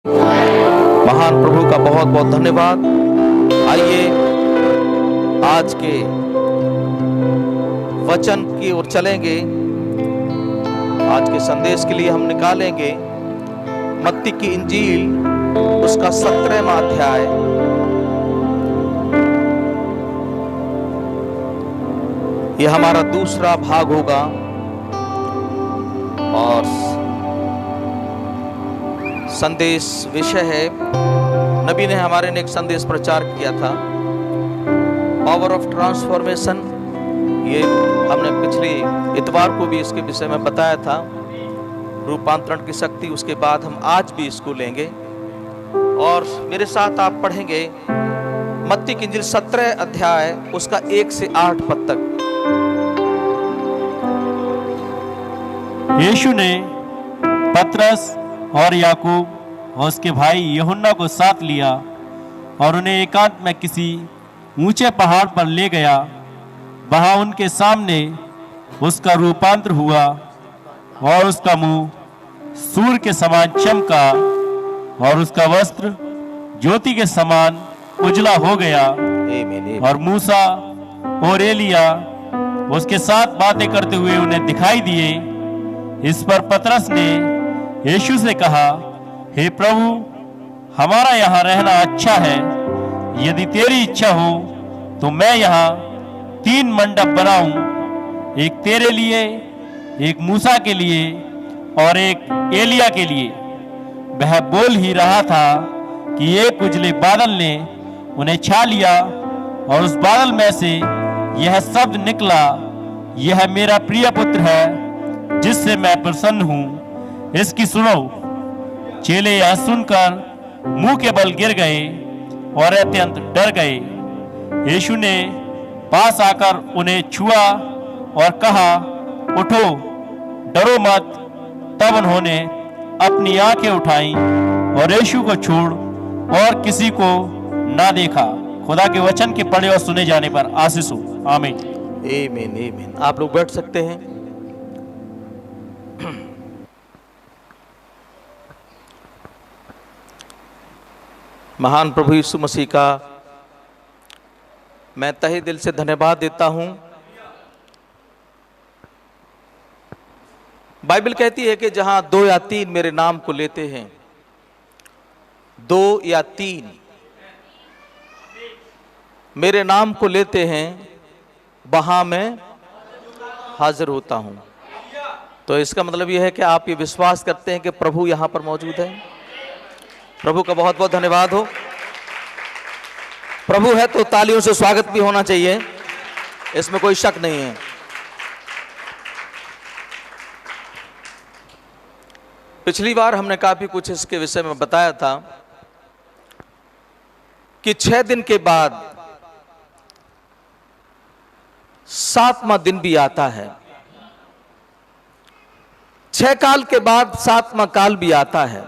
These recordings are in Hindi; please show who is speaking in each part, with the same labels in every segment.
Speaker 1: महान प्रभु का बहुत बहुत धन्यवाद। आइए आज के वचन की ओर चलेंगे। आज के संदेश के लिए हम निकालेंगे मत्ती की इंजील, उसका 17वां अध्याय। यह हमारा दूसरा भाग होगा और संदेश विषय है, नबी ने हमारे ने एक संदेश प्रचार किया था, पावर ऑफ ट्रांसफॉर्मेशन। ये हमने पिछले इतवार को भी इसके विषय में बताया था, रूपांतरण की शक्ति। उसके बाद हम आज भी इसको लेंगे और मेरे साथ आप पढ़ेंगे मत्ती की इंजील 17 अध्याय, उसका 1 से 8 पद तक।
Speaker 2: यीशु ने पतरस और याकूब और उसके भाई यूहन्ना को साथ लिया और उन्हें एकांत में किसी ऊंचे पहाड़ पर ले गया। वहां उनके सामने उसका रूपांतर हुआ और उसका मुंह सूर्य के समान चमका और उसका वस्त्र ज्योति के समान उजला हो गया। और मूसा और एलिया उसके साथ बातें करते हुए उन्हें दिखाई दिए। इस पर पतरस ने यीशु से कहा, हे प्रभु, हमारा यहाँ रहना अच्छा है। यदि तेरी इच्छा हो तो मैं यहाँ 3 मंडप बनाऊं, एक तेरे लिए, एक मूसा के लिए और एक एलिया के लिए। वह बोल ही रहा था कि एक उजले बादल ने उन्हें छा लिया और उस बादल में से यह शब्द निकला, यह मेरा प्रिय पुत्र है जिससे मैं प्रसन्न हूं, इसकी सुनो। चेले यह सुनकर मुंह के बल गिर गए और अत्यंत डर गए। यीशु ने पास आकर उन्हें छुआ और कहा, उठो, डरो मत। तब उन्होंने अपनी आंखें उठाई और यीशु को छोड़ और किसी को ना देखा। खुदा के वचन के पढ़े और सुने जाने पर आशीष हो। आमीन।
Speaker 1: आमीन, आमीन। आप लोग बैठ सकते हैं। महान प्रभु यीशु मसीह का मैं तहे दिल से धन्यवाद देता हूं। बाइबल कहती है कि जहां 2 या 3 मेरे नाम को लेते हैं, 2 या 3 मेरे नाम को लेते हैं, वहां मैं हाजिर होता हूं। तो इसका मतलब यह है कि आप ये विश्वास करते हैं कि प्रभु यहां पर मौजूद है। प्रभु का बहुत बहुत धन्यवाद हो। प्रभु है तो तालियों से स्वागत भी होना चाहिए, इसमें कोई शक नहीं है। पिछली बार हमने काफी कुछ इसके विषय में बताया था कि 6 दिन के बाद 7वां दिन भी आता है। 6 काल के बाद 7वां काल भी आता है।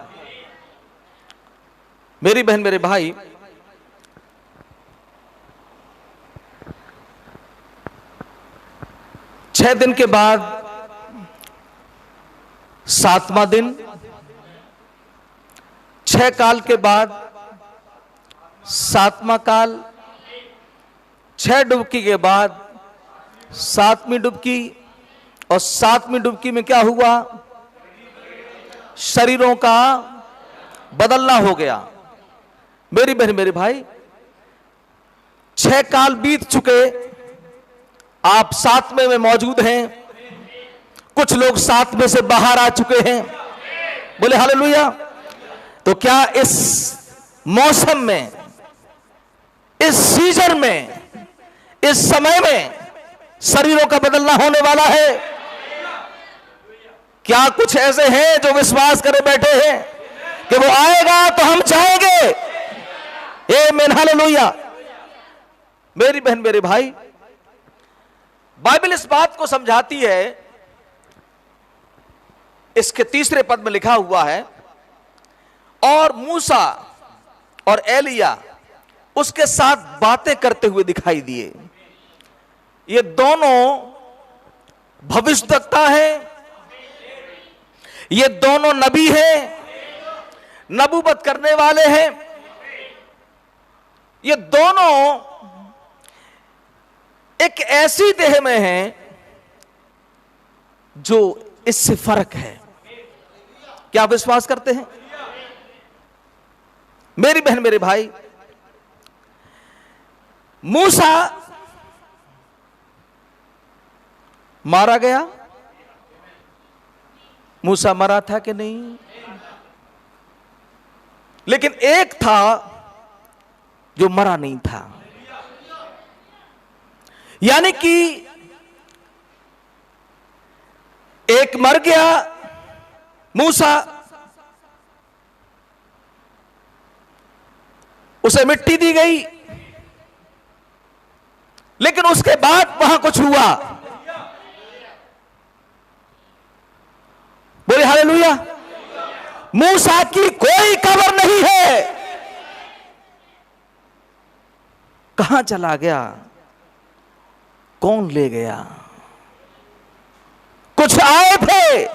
Speaker 1: मेरी बहन, मेरे भाई, छह दिन के बाद 7वां दिन, 6 काल के बाद 7वां काल, 6 डुबकी के बाद 7वीं डुबकी, और 7वीं डुबकी में क्या हुआ? शरीरों का बदलना हो गया। मेरी बहन, मेरे भाई, 6 काल बीत चुके, आप 7वें में मौजूद हैं। कुछ लोग 7वें से बाहर आ चुके हैं। बोले हालेलुया। तो क्या इस मौसम में, इस सीजन में, इस समय में शरीरों का बदलना होने वाला है? क्या कुछ ऐसे हैं जो विश्वास करे बैठे हैं कि वो आएगा तो हम जाएंगे? आमीन, हालेलुया। मेरी बहन, मेरे भाई, बाइबल इस बात को समझाती है। इसके 3 पद में लिखा हुआ है, और मूसा और एलिया उसके साथ बातें करते हुए दिखाई दिए। ये दोनों भविष्यद्वक्ता हैं, ये दोनों नबी हैं। नबूवत करने वाले हैं। ये दोनों एक ऐसी देह में हैं जो इससे फर्क है। क्या आप विश्वास करते हैं? मेरी बहन, मेरे भाई, मूसा मारा गया। मूसा मरा था कि नहीं? लेकिन एक था जो मरा नहीं था। यानी कि एक मर गया मूसा, उसे मिट्टी दी गई, लेकिन उसके बाद वहां कुछ हुआ। बोले हालेलुया। मूसा की कोई कब्र नहीं है। कहां चला गया? कौन ले गया? कुछ आए थे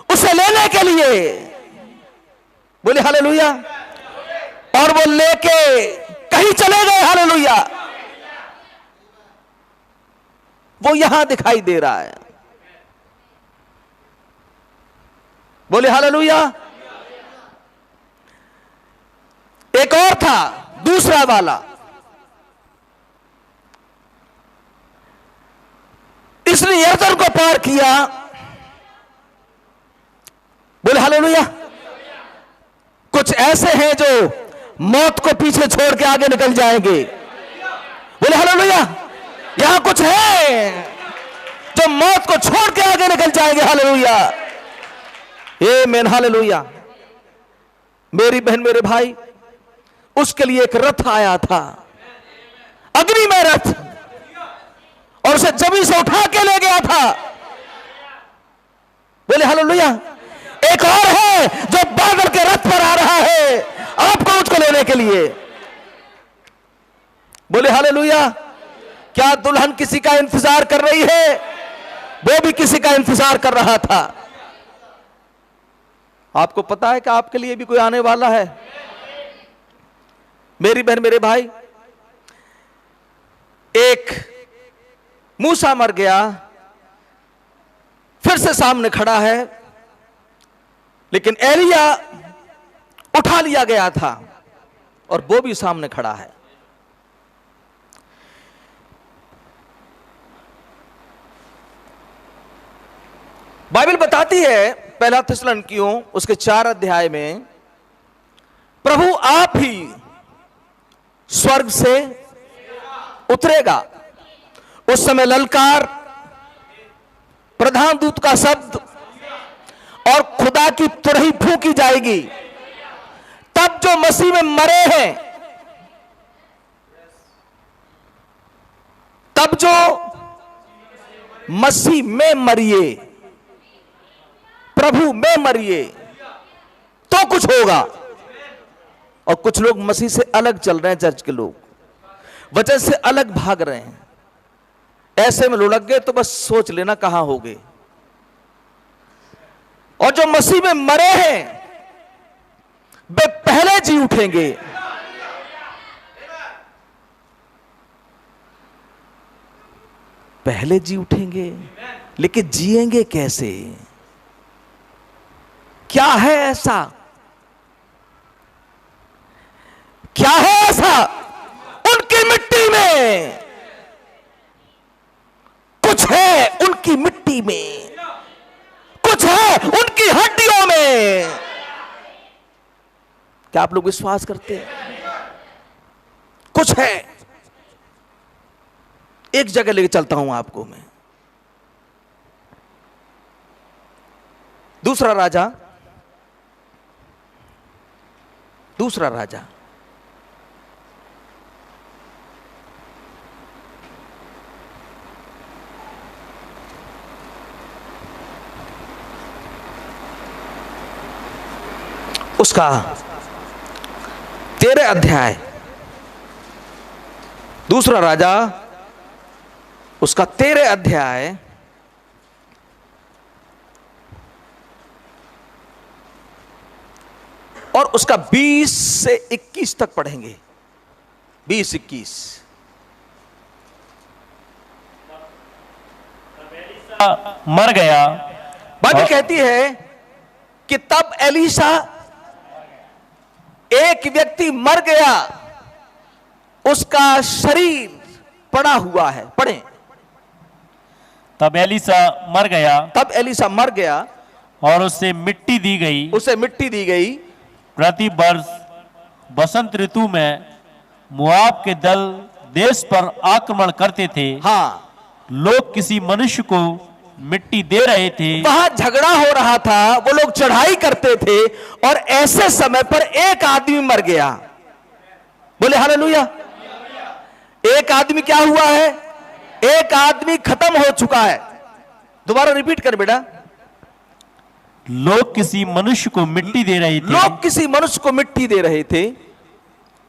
Speaker 1: उसे लेने के लिए। बोले हालेलुया। और वो लेके कहीं चले गए। हालेलुया। वो यहां दिखाई दे रहा है। बोले हालेलुया। एक और था, दूसरा वाला। इसने यरदन को पार किया। बोले हालेलुया। कुछ ऐसे हैं जो मौत को पीछे छोड़ के आगे निकल जाएंगे। बोले हालेलुया। यहां कुछ है जो मौत को छोड़ के आगे निकल जाएंगे। हालेलुया। आमीन। हालेलुया। मेरी बहन, मेरे भाई, उसके लिए एक रथ आया था, अग्नि में रथ, और उसे जमीन से उठा के ले गया था। बोले हालेलुया। एक और है जो बादल के रथ पर आ रहा है आपको मुझको लेने के लिए। बोले हालेलुया। क्या दुल्हन किसी का इंतजार कर रही है? वो भी किसी का इंतजार कर रहा था। आपको पता है कि आपके लिए भी कोई आने वाला है। मेरी बहन, मेरे भाई, एक मूसा मर गया, फिर से सामने खड़ा है, लेकिन एलिया उठा लिया गया था और वो भी सामने खड़ा है। बाइबल बताती है पहला थिस्सलुनीकियों उसके 4 अध्याय में, प्रभु आप ही स्वर्ग से उतरेगा। उस समय ललकार, प्रधान दूत का शब्द और खुदा की तुरही फूंकी जाएगी। तब जो मसीह में मरे हैं, तब जो मसीह में मरिए, प्रभु में मरिए, तो कुछ होगा। और कुछ लोग मसीह से अलग चल रहे हैं, चर्च के लोग वचन से अलग भाग रहे हैं। ऐसे में लुढ़क गए तो बस सोच लेना कहां होगे। और जो मसीह में मरे हैं वे पहले जी उठेंगे। पहले जी उठेंगे, लेकिन जिएंगे कैसे? क्या है ऐसा? क्या है ऐसा उनकी मिट्टी में? कुछ है उनकी मिट्टी में, कुछ है उनकी हड्डियों में। क्या आप लोग विश्वास करते हैं? कुछ है। एक जगह लेके चलता हूं आपको मैं। दूसरा राजा उसका 13 अध्याय, दूसरा राजा उसका 13 अध्याय और उसका 20 से 21 तक पढ़ेंगे। 20-21
Speaker 2: मर गया।
Speaker 1: बाइबल कहती है कि तब एलीशा, एक व्यक्ति मर गया, उसका शरीर पड़ा हुआ है। पढ़ें।
Speaker 2: तब एलीशा मर गया,
Speaker 1: तब एलीशा मर गया
Speaker 2: और उससे मिट्टी दी गई।
Speaker 1: उसे मिट्टी दी गई।
Speaker 2: प्रति वर्ष बसंत ऋतु में मोआब के दल देश पर आक्रमण करते थे।
Speaker 1: हाँ,
Speaker 2: लोग किसी मनुष्य को मिट्टी दे रहे थे।
Speaker 1: वहां झगड़ा हो रहा था, वो लोग चढ़ाई करते थे, और ऐसे समय पर एक आदमी मर गया। बोले हालेलुया। एक आदमी क्या हुआ है? एक आदमी खत्म हो चुका है। दोबारा रिपीट कर बेटा।
Speaker 2: लोग किसी मनुष्य को मिट्टी दे रहे थे।
Speaker 1: लोग किसी मनुष्य को मिट्टी दे रहे थे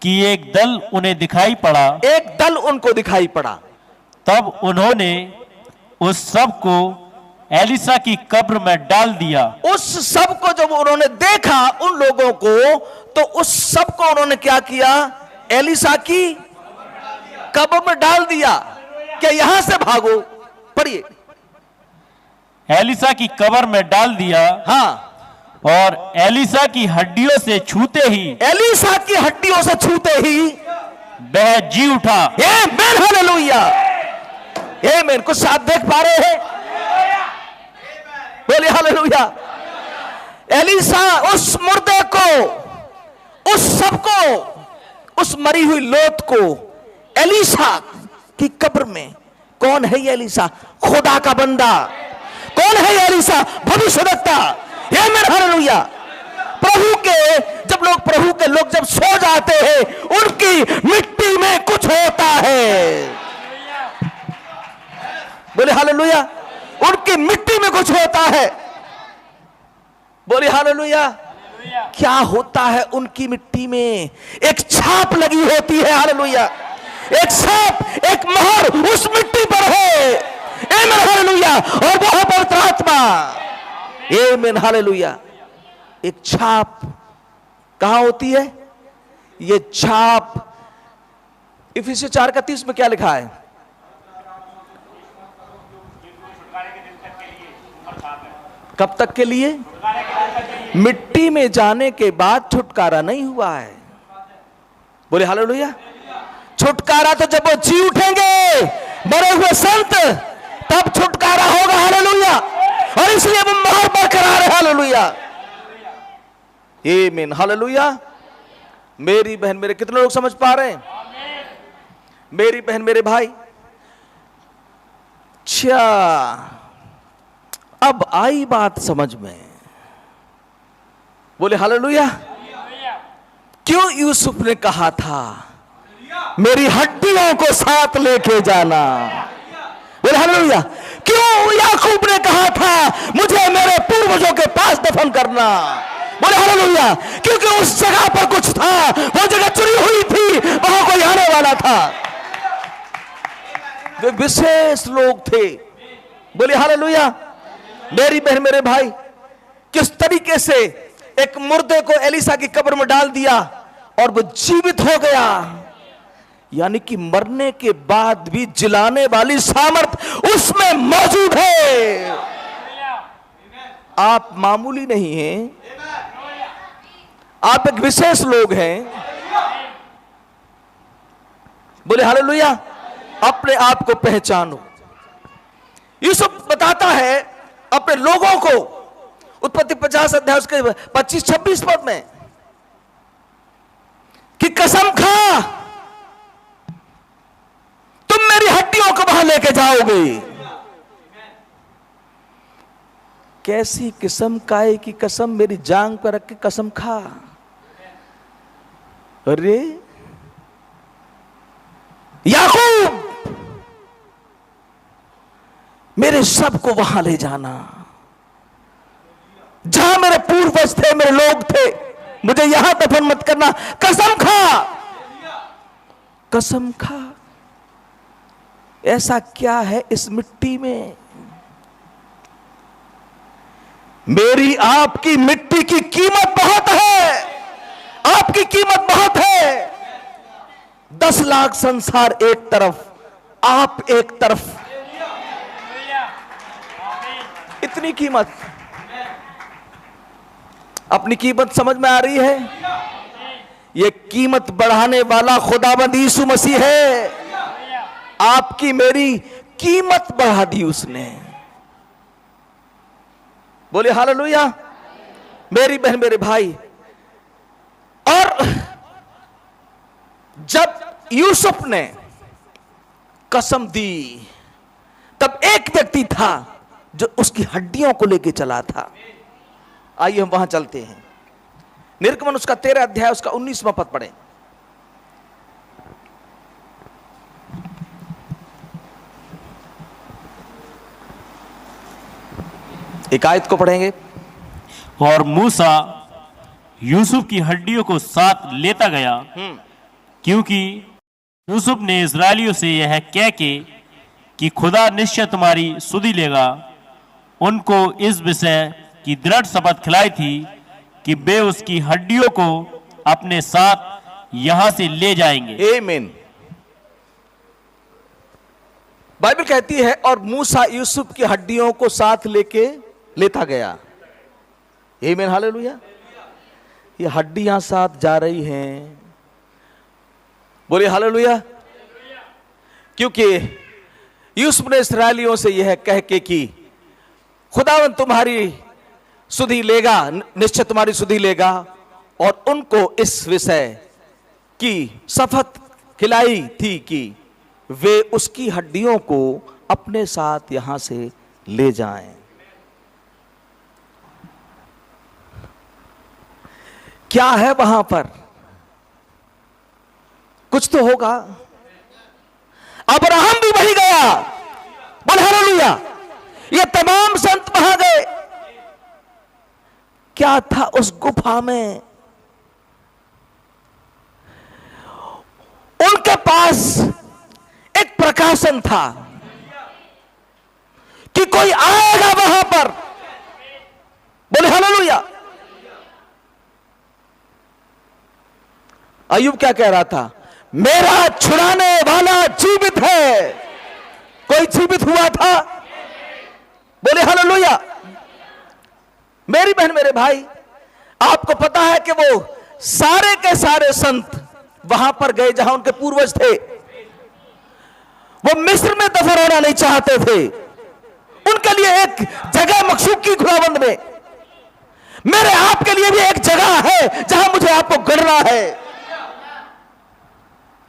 Speaker 2: कि एक दल उन्हें दिखाई पड़ा।
Speaker 1: एक दल उनको दिखाई पड़ा।
Speaker 2: तब उन्होंने उस सब को एलीशा की कब्र में डाल दिया।
Speaker 1: उस सब को जब उन्होंने देखा, उन लोगों को, तो उस सब को उन्होंने क्या किया? एलीशा की कब्र में डाल दिया। क्या यहां से भागो? पढ़िए।
Speaker 2: एलीशा की कब्र में डाल दिया।
Speaker 1: हाँ,
Speaker 2: और एलीशा की हड्डियों से छूते ही,
Speaker 1: एलीशा की हड्डियों से छूते ही
Speaker 2: वह जी उठा।
Speaker 1: आमीन, हालेलुया, आमीन। कुछ साथ देख पा रहे हैं? बोलिए हालेलुया। एलीशा उस मुर्दे को, उस सबको, उस मरी हुई लोथ को एलीशा की कब्र में, कौन है ये एलीशा? खुदा का बंदा। कौन है ये एलीशा? भविष्यवक्ता। आमीन, हालेलुया। प्रभु के लोग जब सो जाते हैं, उनकी मिट्टी में कुछ होता है। बोले हालेलुया। उनकी मिट्टी में कुछ होता है। बोले हालेलुया। क्या होता है उनकी मिट्टी में? एक छाप लगी होती है। हालेलुया। एक छाप, एक मोहर उस मिट्टी पर है। आमीन, हालेलुया। और वो है पवित्र आत्मा। आमीन, हालेलुया। एक छाप कहां होती है? ये छाप इफिसियों 4:30 में क्या लिखा है? कब तक के लिए? मिट्टी में जाने के बाद छुटकारा नहीं हुआ है। बोले हालेलुया। छुटकारा तो जब वो जी उठेंगे, मरे हुए संत, तब छुटकारा होगा। हालेलुया। और इसलिए वो मोहर बरकरार है। हालेलुया, आमीन, हालेलुया। मेरी बहन, मेरे कितने लोग समझ पा रहे हैं? मेरी बहन, मेरे भाई, अच्छा, अब आई बात समझ में। बोले हालेलुया। क्यों यूसुफ ने कहा था मेरी हड्डियों को साथ लेके जाना? बोले हालेलुया। क्यों याकूब ने कहा था मुझे मेरे पूर्वजों के पास दफन करना? बोले हालेलुया। क्योंकि उस जगह पर कुछ था, वो जगह चुनी हुई थी, वहां कोई आने वाला था। वे विशेष लोग थे। बोले हालेलुया। मेरी बहन, मेरे भाई, किस तरीके से एक मुर्दे को एलीशा की कब्र में डाल दिया और वो जीवित हो गया। यानी कि मरने के बाद भी जिलाने वाली सामर्थ उसमें मौजूद है। आप मामूली नहीं हैं, आप एक विशेष लोग हैं। बोले हालेलुया। अपने आप को पहचानो। यूसुफ बताता है अपने लोगों को, उत्पत्ति 50 अध्याय उसके 25-26 पद में, कि कसम खा तुम मेरी हड्डियों को वहां लेके जाओगे। कैसी किस्म काय की कसम? मेरी जांग पर रख के कसम खा। अरे याकूब, मेरे सब को वहां ले जाना जहां मेरे पूर्वज थे, मेरे लोग थे। मुझे यहां दफन मत करना। कसम खा, कसम खा। ऐसा क्या है इस मिट्टी में? मेरी आपकी मिट्टी की कीमत बहुत है। आपकी कीमत बहुत है। 10 लाख संसार एक तरफ, आप एक तरफ, इतनी कीमत। अपनी कीमत समझ में आ रही है? यह कीमत बढ़ाने वाला खुदाबंद यीशु मसीह है। आपकी मेरी कीमत बढ़ा दी उसने। बोले हालेलुया। मेरी बहन, मेरे भाई, और जब यूसुफ ने कसम दी तब एक व्यक्ति था जो उसकी हड्डियों को लेके चला था। आइए हम वहां चलते हैं। निर्गमन उसका 13 अध्याय उसका 19वां पद पढ़ें। एक आयत को पढ़ेंगे।
Speaker 2: और मूसा यूसुफ की हड्डियों को साथ लेता गया, क्योंकि यूसुफ ने इस्राएलियों से यह कह के कि खुदा निश्चय तुम्हारी सुधि लेगा, उनको इस विषय की दृढ़ शपथ खिलाई थी कि वे उसकी हड्डियों को अपने साथ यहां से ले जाएंगे।
Speaker 1: आमीन। बाइबल कहती है और मूसा यूसुफ की हड्डियों को साथ लेता गया। आमीन, हालेलुया। ये हड्डियां साथ जा रही हैं। बोले हालेलुया। क्योंकि यूसुफ ने इस्राएलियों से यह कह के कि खुदावंद तुम्हारी सुधि लेगा, निश्चय तुम्हारी सुधि लेगा, और उनको इस विषय की शपथ खिलाई थी कि वे उसकी हड्डियों को अपने साथ यहां से ले जाएं। क्या है वहां पर? कुछ तो होगा। अब्राहम भी वही गया। बोल हालेलुया। ये तमाम संत वहां गए। क्या था उस गुफा में? उनके पास एक प्रकाशन था कि कोई आएगा वहां पर। बोले हालेलुया। अय्यूब क्या कह रहा था? मेरा छुड़ाने वाला जीवित है। कोई जीवित हुआ था? बोले हालेलुया। मेरी बहन, मेरे भाई, आपको पता है कि वो सारे के सारे संत वहां पर गए जहां उनके पूर्वज थे। वो मिस्र में दफन होना नहीं चाहते थे। उनके लिए एक जगह मखसूस की खुदावंद ने। मेरे आपके लिए भी एक जगह है जहां मुझे आपको गढ़ना है।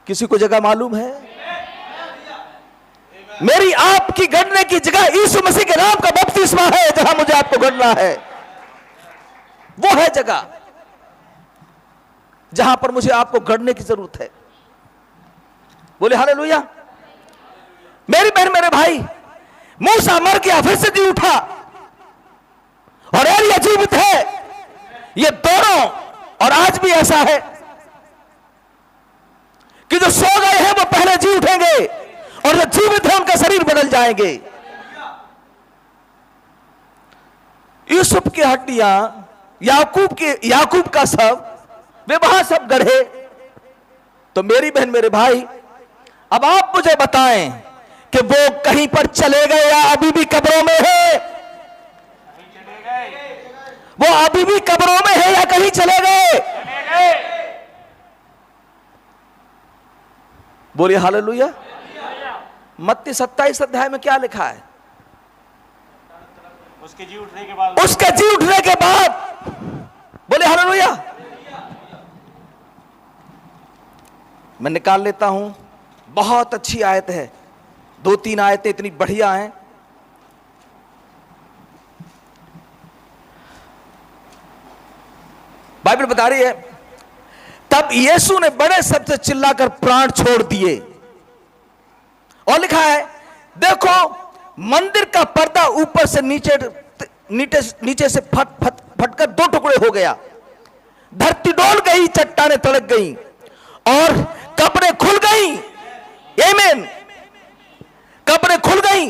Speaker 1: किसी को जगह मालूम है? मेरी आपकी गढ़ने की जगह यीशु मसीह के नाम का बपतिस्मा है जहां मुझे आपको गढ़ना है। वो है जगह जहां पर मुझे आपको गढ़ने की जरूरत है। बोले हालेलुया। मेरी बहन, मेरे भाई, मूसा मर गया, फिर से जी उठा, और एलिया जीवित है। ये दोनों, और आज भी ऐसा है कि जो सो गए हैं वो पहले जी उठेंगे, और जो जीवित है उनका शरीर बदल जाएंगे। यूसुफ की हड्डियां, याकूब का शव, वे वहां सब गढ़े। तो मेरी बहन, मेरे भाई, अब आप मुझे बताएं कि वो कहीं पर चले गए या अभी भी कब्रों में है? वो अभी भी कब्रों में है या कहीं चले गए? बोलिए हालेलुया। मत्ती 27 अध्याय में क्या लिखा है?
Speaker 2: उसके जी उठने के बाद
Speaker 1: बोले हालेलुया। मैं निकाल लेता हूं। बहुत अच्छी आयत है। 2-3 आयतें इतनी बढ़िया हैं। बाइबल बता रही है, तब यीशु ने बड़े शब्द से चिल्लाकर प्राण छोड़ दिए, और लिखा है, देखो मंदिर का पर्दा ऊपर से नीचे से फटकर 2 टुकड़े हो गया। धरती डोल गई, चट्टानें तड़क गई, और कब्रें खुल गई। आमीन। कब्रें खुल गई,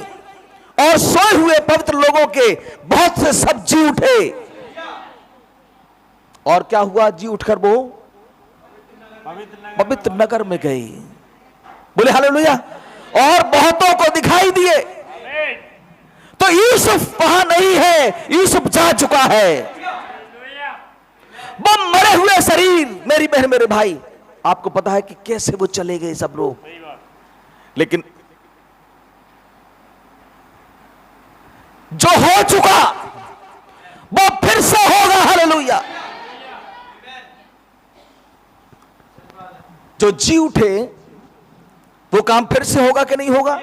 Speaker 1: और सोए हुए पवित्र लोगों के बहुत से सब जी उठे। और क्या हुआ? जी उठकर वो पवित्र नगर में गई। बोले हालेलुया। और बहुतों को दिखाई दिए। तो यूसुफ वहां नहीं है, यूसुफ जा चुका है। वो मरे हुए शरीर, मेरी बहन मेरे भाई, आपको पता है कि कैसे वो चले गए सब लोग, लेकिन जो हो चुका वो फिर से होगा। हालेलुया। जो जी उठे वो काम फिर से होगा कि नहीं होगा?